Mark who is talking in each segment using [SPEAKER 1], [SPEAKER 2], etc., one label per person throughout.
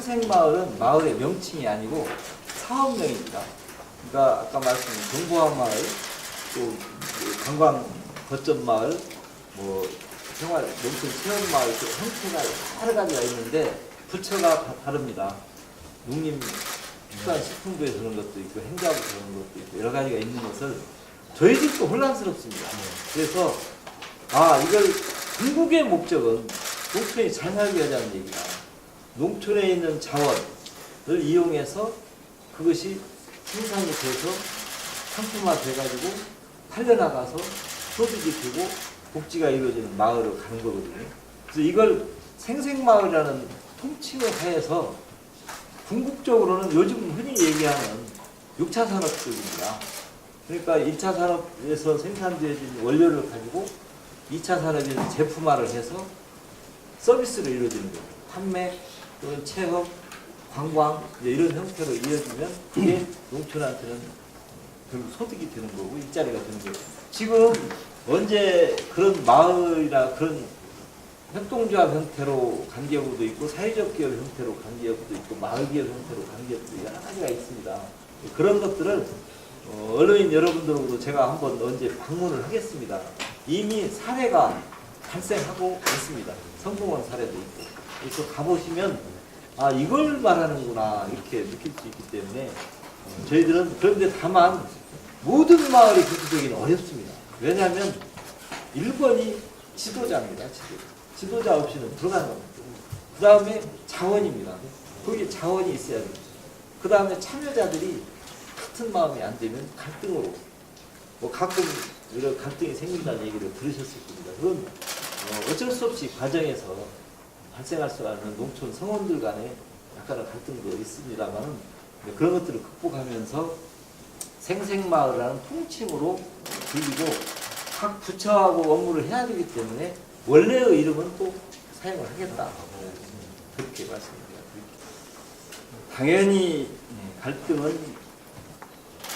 [SPEAKER 1] 생생마을은 마을의 명칭이 아니고 사업명입니다. 그러니까 아까 말씀드린 정보항마을, 또 관광 거점 마을, 뭐 생활 농촌 체험마을 그 형태가 여러 가지가 있는데 부처가 다릅니다. 농림축산식품부에서 그런 것도 있고 행자부에서 그런 것도 있고 여러 가지가 있는 것을 저희들도 혼란스럽습니다. 그래서 이걸 궁극의 목적은 농촌이 잘 살게 하자는 얘기다. 농촌에 있는 자원을 이용해서 그것이 생산이 돼서 상품화 돼가지고 팔려나가서 소득이 되고 복지가 이루어지는 마을로 가는 거거든요. 그래서 이걸 생생마을이라는 통칭을 하에서 궁극적으로는 요즘 흔히 얘기하는 6차 산업 쪽입니다. 그러니까 1차 산업에서 생산되어진 원료를 가지고 2차 산업에서 제품화를 해서 서비스를 이루어지는 거예요. 판매 또는 체험, 관광 이런 형태로 이어지면 그게 농촌한테는 결국 소득이 되는 거고 일자리가 되는 거예요. 지금 언제 그런 마을이나 그런 협동조합 형태로 간 경우도 있고 사회적 기업 형태로 간 기업도 있고 마을 기업 형태로 간 기업도 여러 가지가 있습니다. 그런 것들을 언론인 여러분들하고도 제가 한번 언제 방문을 하겠습니다. 이미 사례가 발생하고 있습니다. 성공한 사례도 있고. 그래서 가보시면 이걸 말하는구나 이렇게 느낄 수 있기 때문에 저희들은 그런데 다만 모든 마을이 그렇게 되기는 어렵습니다. 왜냐하면 1번이 지도자입니다. 지도자 없이는 들어가는 겁니다. 그 다음에 자원입니다. 거기에 자원이 있어야 됩니다. 그 다음에 참여자들이 같은 마음이 안 되면 갈등으로 뭐 가끔 이런 갈등이 생긴다는 얘기를 들으셨을 겁니다. 그건 어쩔 수 없이 과정에서 발생할 수 있는 농촌 성원들 간에 약간의 갈등도 있습니다만 그런 것들을 극복하면서 생생마을이라는 통칭으로 불리고 각 부처하고 업무를 해야 되기 때문에 원래의 이름은 또 사용을 하겠다. 그렇게 말씀드립니다. 당연히 갈등은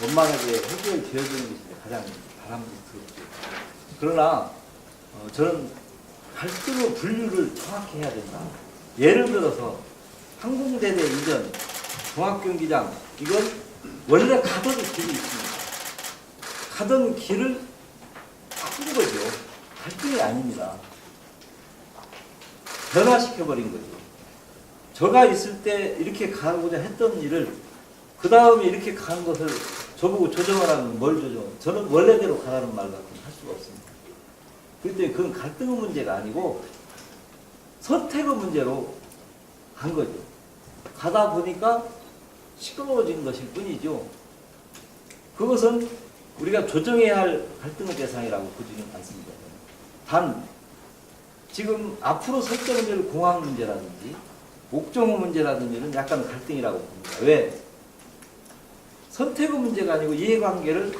[SPEAKER 1] 원만하게 해결되어지는 것이 가장 바람직스럽죠. 그러나 저는 갈등의 분류를 정확히 해야 된다. 예를 들어서 항공대대 이전 종합경기장 이건 원래 가던 길이 있습니다. 가던 길을 바꾼 거죠. 갈등이 아닙니다. 변화시켜버린 거죠. 저가 있을 때 이렇게 가고자 했던 일을 그 다음에 이렇게 간 것을 저보고 조정하라면 뭘 조정? 저는 원래대로 가라는 말 같은 할 수가 없습니다. 그렇기 때문에 그건 갈등의 문제가 아니고 선택의 문제로 간 거죠. 가다 보니까 시끄러워진 것일 뿐이죠. 그것은 우리가 조정해야 할 갈등의 대상이라고 보지는 않습니다. 단 지금 앞으로 설정될 공항 문제라든지 옥정호 문제라든지는 약간 갈등이라고 봅니다. 왜? 선택의 문제가 아니고 이해관계를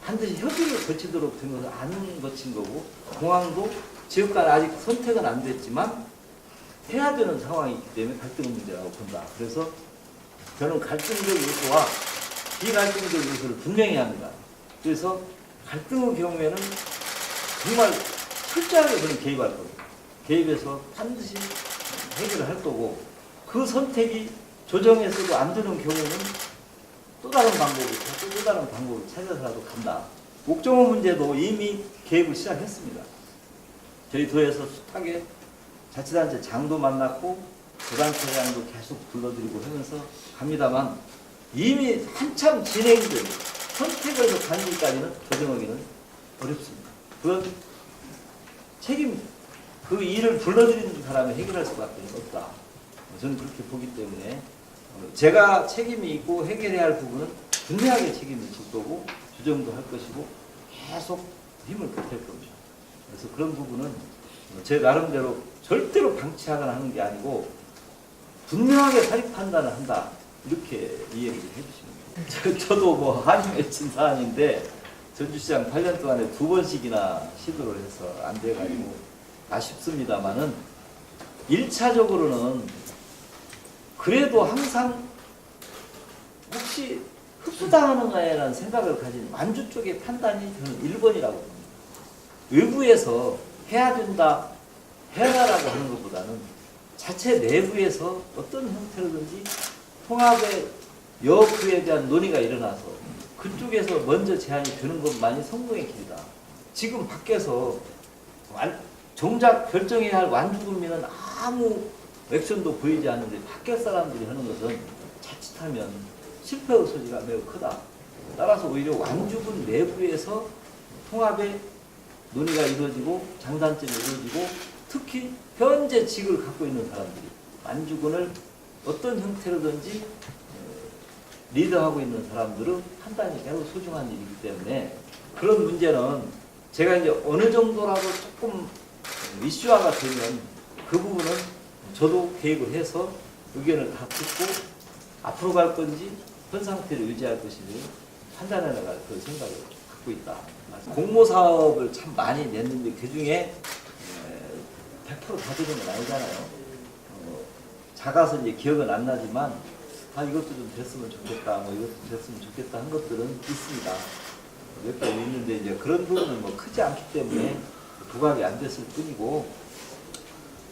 [SPEAKER 1] 반드시 협의를 거치도록 된 것은 안 거친 거고 공항도 지역 간 아직 선택은 안 됐지만 해야 되는 상황이 있기 때문에 갈등의 문제라고 본다. 그래서 저는 갈등적 요소와 비갈등적 요소를 분명히 합니다. 그래서 갈등의 경우에는 정말 철저하게 저는 개입할 겁니다. 개입해서 반드시 해결을 할 거고 그 선택이 조정해서도 안 되는 경우는 또 다른 방법을 찾고 또 다른 방법을 찾아서라도 간다. 옥정호 문제도 이미 개입을 시작했습니다. 저희 도에서 숱하게 자치단체 장도 만났고 도단체장도 계속 불러드리고 하면서 갑니다만 이미 한참 진행된 선택에서 단계까지는 조정하기는 어렵습니다. 그건 그 일을 불러들이는 사람이 해결할 수밖에 없다. 저는 그렇게 보기 때문에 제가 책임이 있고 해결해야 할 부분은 분명하게 책임을 질 거고 조정도 할 것이고 계속 힘을 보탤 겁니다. 그래서 그런 부분은 제 나름대로 절대로 방치하거나 하는 게 아니고 분명하게 사립 판단을 한다. 이렇게 이해를 해주시면 됩니다. 저도 뭐 한이 맺힌 사안인데 전주시장 8년 동안에 2번씩이나 시도를 해서 안 돼가지고 아쉽습니다만은 1차적으로는 그래도 항상 혹시 흡수당하는가라는 생각을 가진 만주 쪽의 판단이 저는 1번이라고 봅니다. 외부에서 해야 된다, 해라라고 하는 것보다는 자체 내부에서 어떤 형태로든지 통합의 여부에 대한 논의가 일어나서 그쪽에서 먼저 제안이 되는 것만이 성공의 길이다. 지금 밖에서 정작 결정해야 할 완주군민은 아무 액션도 보이지 않는데 밖에 사람들이 하는 것은 자칫하면 실패의 소지가 매우 크다. 따라서 오히려 완주군 내부에서 통합의 논의가 이루어지고 장단점이 이루어지고 특히 현재 직을 갖고 있는 사람들이 완주군을 어떤 형태로든지 리더하고 있는 사람들은 판단이 매우 소중한 일이기 때문에 그런 문제는 제가 이제 어느 정도라도 조금 이슈화가 되면 그 부분은 저도 개입을 해서 의견을 다 듣고 앞으로 갈 건지 현 상태를 유지할 것인지 판단해 나갈 그 생각을 갖고 있다. 공모 사업을 참 많이 냈는데 그 중에 100%다 되는 건 아니잖아요. 작아서 이제 기억은 안 나지만 이것도 좀 됐으면 좋겠다, 뭐 이것도 됐으면 좋겠다 한 것들은 있습니다. 몇 개 있는데 이제 그런 부분은 뭐 크지 않기 때문에 부각이 안 됐을 뿐이고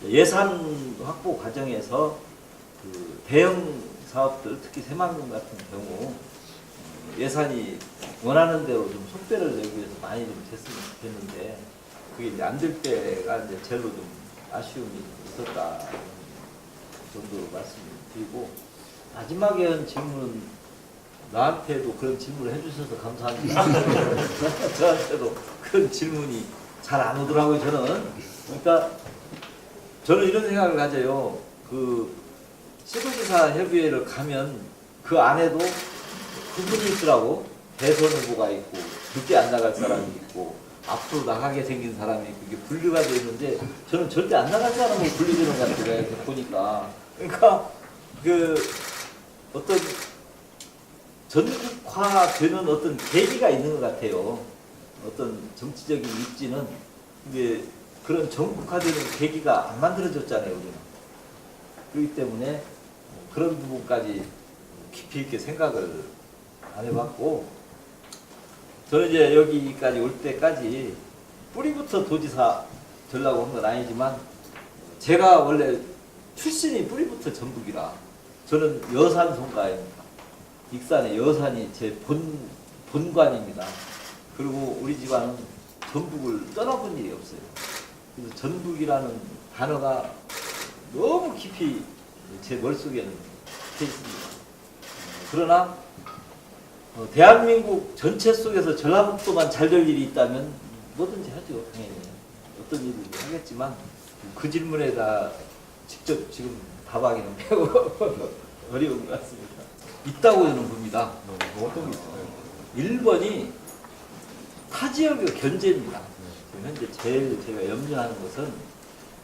[SPEAKER 1] 예산 확보 과정에서 그 대형 사업들 특히 새만금 같은 경우 예산이 원하는 대로 좀 속도를 내기 위해서 많이 좀 됐으면 좋겠는데 그게 이제 안 될 때가 이제 제일로 좀 아쉬움이 있었다 정도로 말씀드리고 마지막에 한 질문은 나한테도 그런 질문을 해주셔서 감사합니다. 저한테도 그런 질문이 잘 안 오더라고요, 저는. 그러니까 저는 이런 생각을 가져요. 그 시도지사 협의회를 가면 그 안에도 그분이 있더라고. 대선 후보가 있고 늦게 안 나갈 사람이 있고 앞으로 나가게 생긴 사람이 있고 이게 분류가 되어 있는데 저는 절대 안 나갈 사람으로 분류되는 것 같아요. 이렇게 보니까. 그러니까 그 어떤 전국화되는 어떤 계기가 있는 것 같아요. 어떤 정치적인 입지는 이게 그런 전국화되는 계기가 안 만들어졌잖아요, 우리는. 그렇기 때문에 그런 부분까지 깊이 있게 생각을 안 해봤고, 저는 이제 여기까지 올 때까지 뿌리부터 도지사 되려고 한 건 아니지만, 제가 원래 출신이 뿌리부터 전북이라, 저는 여산 송가입니다. 익산의 여산이 제 본관입니다. 그리고 우리 집안은 전북을 떠나본 일이 없어요. 그래서 전북이라는 단어가 너무 깊이 제 머릿속에는 돼 있습니다. 그러나 대한민국 전체 속에서 전라북도만 잘 될 일이 있다면 뭐든지 하죠, 당연히. 어떤 일이든 하겠지만 그 질문에 다 직접 지금 답하기는 매우 어려운 것 같습니다. 있다고 저는 봅니다.
[SPEAKER 2] 어떤 게 있어요?
[SPEAKER 1] 1번이 타 지역의 견제입니다. 현재 제일 제가 염려하는 것은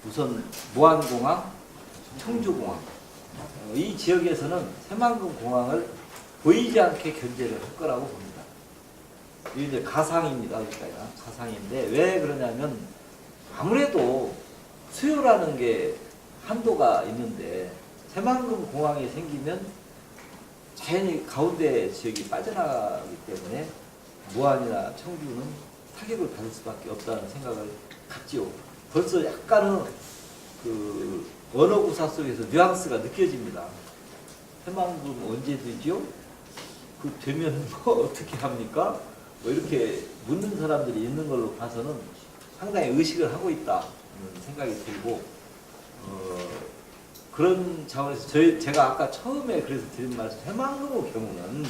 [SPEAKER 1] 우선 무안공항, 청주공항. 이 지역에서는 새만금 공항을 보이지 않게 견제를 할 거라고 봅니다. 이게 이제 가상입니다. 그러니까 가상인데 왜 그러냐면 아무래도 수요라는 게 한도가 있는데 새만금 공항이 생기면 자연히 가운데 지역이 빠져나가기 때문에 무안이나 청주는 타격을 받을 수밖에 없다는 생각을 갖지요. 벌써 약간은 그 언어 구사 속에서 뉘앙스가 느껴집니다. 새만금 언제 되지요? 그 되면 뭐 어떻게 합니까? 뭐 이렇게 묻는 사람들이 있는 걸로 봐서는 상당히 의식을 하고 있다는 생각이 들고 그런 차원에서 제가 아까 처음에 그래서 드린 말씀 새만금의 경우는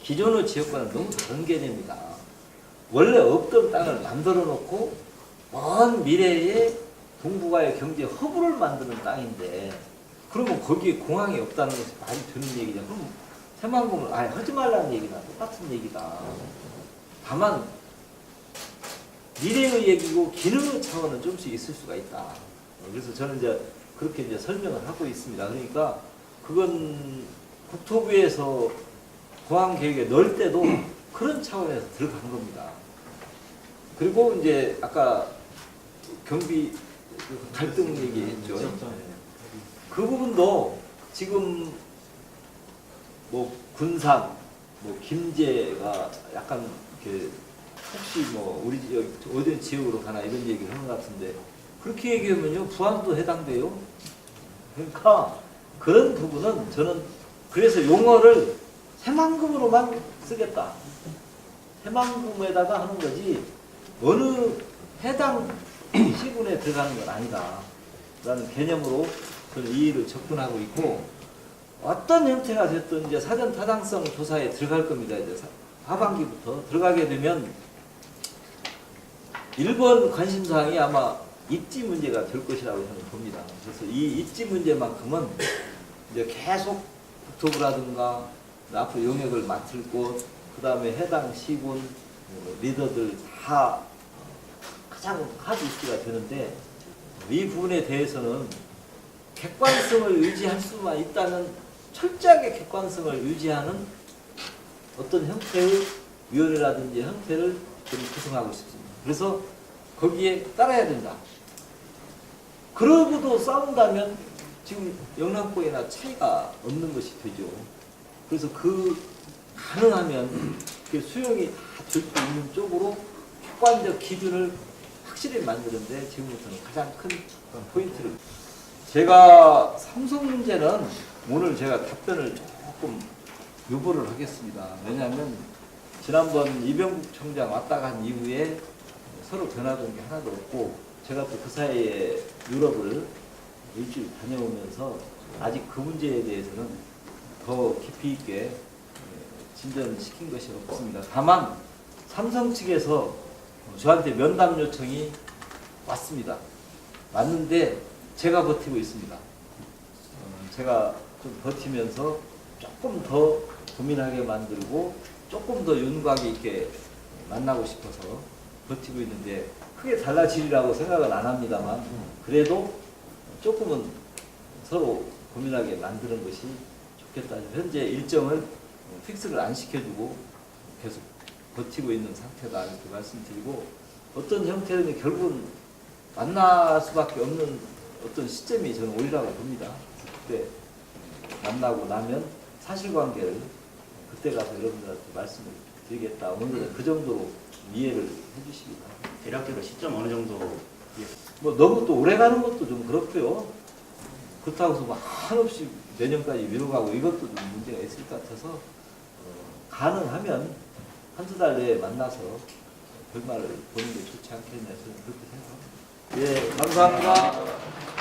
[SPEAKER 1] 기존의 지역과는 너무 다른 개념이다. 원래 없던 땅을 만들어 놓고 먼 미래에 동북아의 경제 허브를 만드는 땅인데 그러면 거기에 공항이 없다는 것이 말이 되는 얘기냐. 그럼 새만금을 아예 하지 말라는 얘기나 똑같은 얘기다. 다만 미래의 얘기고 기능의 차원은 좀씩 있을 수가 있다. 그래서 저는 이제 그렇게 이제 설명을 하고 있습니다. 그러니까 그건 국토부에서 공항 계획에 넣을 때도 그런 차원에서 들어간 겁니다. 그리고 이제 아까 경비 갈등 얘기했죠. 그 부분도 지금 뭐 군산, 뭐 김제가 약간 이렇게 혹시 뭐 우리 지역 어디 지역으로 가나 이런 얘기를 하는 것 같은데 그렇게 얘기하면요 부안도 해당돼요. 그러니까 그런 부분은 저는 그래서 용어를 새만금으로만 쓰겠다. 새만금에다가 하는 거지 어느 해당 시군에 들어가는 건 아니다. 라는 개념으로 저는 이 일을 접근하고 있고 어떤 형태가 됐든 이제 사전 타당성 조사에 들어갈 겁니다. 이제 하반기부터 들어가게 되면 1번 관심사항이 아마 입지 문제가 될 것이라고 저는 봅니다. 그래서 이 입지 문제만큼은 이제 계속 국토부라든가 앞으로 용역을 맡을 곳, 그 다음에 해당 시군 리더들 다 가장 하드 이슈가 되는데 이 부분에 대해서는 객관성을 유지할 수만 있다는 철저하게 객관성을 유지하는 어떤 형태의 위원회라든지 형태를 좀 구성하고 싶습니다. 그래서 거기에 따라야 된다. 그러고도 싸운다면 지금 영락고이나 차이가 없는 것이 되죠. 그래서 가능하면 그 수용이 다 될 수 있는 쪽으로 객관적 기준을 확실히 만드는데 지금부터는 가장 큰 포인트를. 제가 삼성 문제는 오늘 제가 답변을 조금 유보를 하겠습니다. 왜냐하면 지난번 이병국 총장 왔다 간 이후에 서로 변화된 게 하나도 없고 제가 또 그 사이에 유럽을 일주일 다녀오면서 아직 그 문제에 대해서는 더 깊이 있게 진전시킨 것이 없습니다. 다만 삼성 측에서 저한테 면담 요청이 왔습니다. 왔는데 제가 버티고 있습니다. 제가 좀 버티면서 조금 더 고민하게 만들고 조금 더 윤곽 있게 만나고 싶어서 버티고 있는데 크게 달라지리라고 생각은 안 합니다만 그래도 조금은 서로 고민하게 만드는 것이 좋겠다. 현재 일정을 픽스를 안 시켜주고 계속 버티고 있는 상태다 이렇게 말씀드리고 어떤 형태든 결국은 만날 수밖에 없는 어떤 시점이 저는 오리라고 봅니다. 그때 만나고 나면 사실관계를 그때 가서 여러분들한테 말씀을 드리겠다. 오늘은 그 정도로 이해를 해주시기 바랍니다.
[SPEAKER 3] 대략적으로 시점 어느 정도?
[SPEAKER 1] 뭐 너무 또 오래 가는 것도 좀 그렇고요. 그렇다고 해서 뭐 한없이 내년까지 미뤄가고 이것도 좀 문제가 있을 것 같아서 가능하면 한두 달 내에 만나서 결말을 보는 게 좋지 않겠냐 저는 그렇게 생각합니다. 예, 감사합니다.